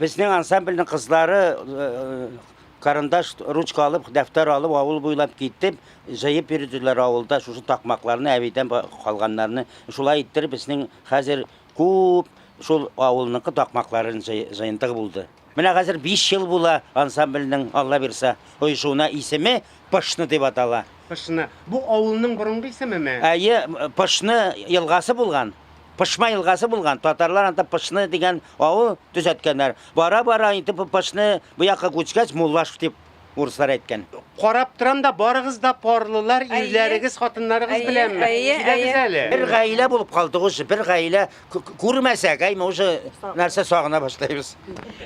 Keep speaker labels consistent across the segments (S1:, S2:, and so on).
S1: Bizning ansamblning qizlari karandaş, ruchka alıp, defter alıp, avul boylap gitip, jayıp yürüdüler avulda, şu takmaklarını, eviden kalganlarını, şulay ittirip, bizning hazır көп şol avulnыңкы takmakların jayıntığı buldu. Mine hazır 5 yıl bula ansamblning Allah bersa, oyuşuna ismi Pışны dep atala.
S2: Pışны. Bu avulның burunғы ismi mi?
S1: Pışны yılgası bulgan. Pışma yılgası bulgan. Tatarlar anta Pışны degan avul düzetkenler. Bara intip Pışны bu yakka көчкәч Mullaş dep uruslar etken.
S2: Qarap turam da barıгыз da parlılar, irlerigiz, xatınlarıгыз bilenmi?
S1: Bir gaile bulup kaldık oşu, bir gaile kurmasaq, ayma oşu narsa sağına başlayırız.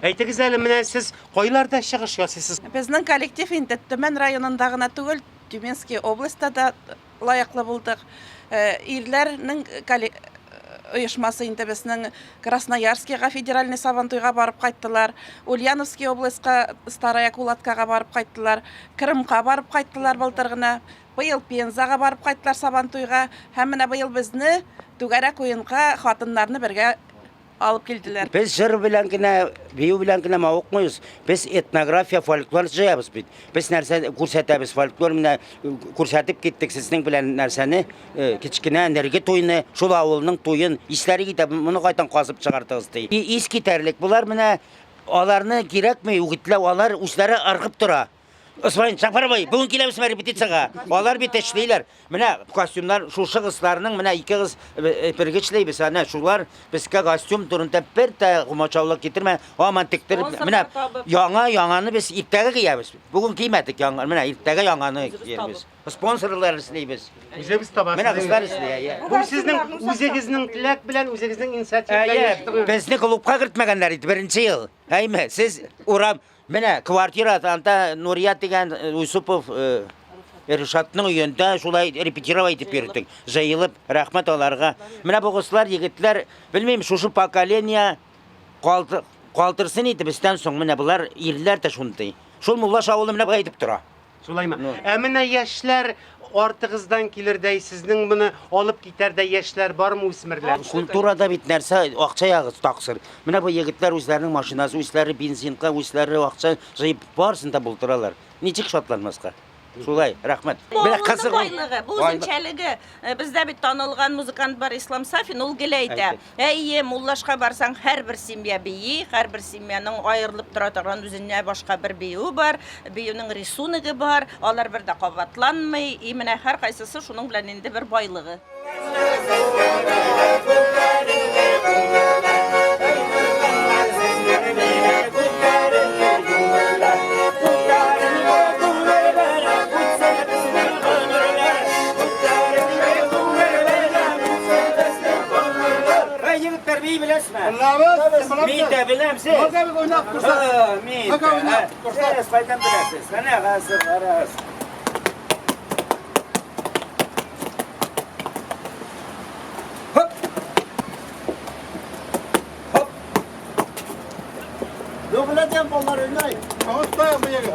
S2: Aytыгыз әле, менә siz qaylarda чыгыш ясыйсыз?
S3: Безнең коллектив инде Төмән районындагына түгел, Тюменский областьта да лайыклы булдык. Ирләрнең оешмасы инде безнең Красноярскийга федеральный сабантуйга барып кайттылар. Ульяновский областька Старая Кулаткага барып кайттылар. Крымга барып кайттылар былтыр гына. Быел Пензага барып кайттылар сабантуйга. Һәм менә быел безне түгәрәк уенга хатыннарны бергә алып килделәр.
S1: Biz jır bilen gine, biyu bilen gine mavuk muyuz? Biz etnografiya, folklor jayabız bit. Biz narsa kursatabız, folklor mine kursatip gittik sizning bilen narsani, kichkine nergi toyunu, şol avulning toyun, isleri gidip bunu qaytan qazıp çıkartığız dey. İs gitarlik bular mine, alarını girekmi, ugitler, alar uçları argıp dura. Osman Çaparбай, bugün kilemiz repetisiyaga. Onlar bir teşleyler. Mine kostyumlar şu kızlarının mine iki kız birge işleybiz. Ana şular bizge kostyum durunda bir de kumaçavlık getirme. Aman tiktirip mine yanganı biz iptege giyemiz. Bugün giymedik yanganı. Mine iptege yanganı giyemiz. Sponsorlar işleybiz.
S2: Үзебез табасыз.
S1: Mine kızlar işley.
S2: Bu sizning үзегезнең tilak bilen үзегезнең inisiativla
S1: Bizni klubga kiritmegenler idi birinci yıl. Haymi siz uğram. Mene kvartira anta Nuriyat degan Yusupov Erşatның uyunda şulay repetirova etip berdik. Jayılıp rahmat alarga. Mene bu kızlar, yigitler bilmeyim şu pokoleniya kaltırsın idi bizden soň mene bular irler de şunday. Şol Mullaş avulu mene bayıtıp tura.
S2: Şulayma. Әміне яшьләр артыгыздан килердәй, sizning bunu alıp gitarda яшьләр barmı үсмерләр?
S1: Kulturada bit нәрсә акча ягы таксыр. Менә бу егетләр үзләренең машинасы, үзләре бензинка, үзләре акча җыеп барсын да булдыралар. Ничек шатланмаска? Шулай, рәхмәт.
S4: Менә кызык байлыгы, бу үзенчәлеге. Бездә бит танылган музыкант бар Ислам Сафин, ул гел әйтә. Әйе, Муллашка барсаң, һәрбер семья бии, һәрбер семьяның аерылып тора торган үзенә башка бер бию бар, биюнең рисуногы бар, алар бер дә кабатланмый, и менә һәр кайсысы шуның белән инде бер байлыгы.
S1: Min de bilemsiz.
S5: Bakalım oynap dursa.
S1: Min.
S5: Bakalım oynap dursa.
S1: Neresi faydan bilesiz. Sana hazır aras. Hop. Hop. Yok bulacağım bunları oynayın.
S5: Tamam, dayan bu yere.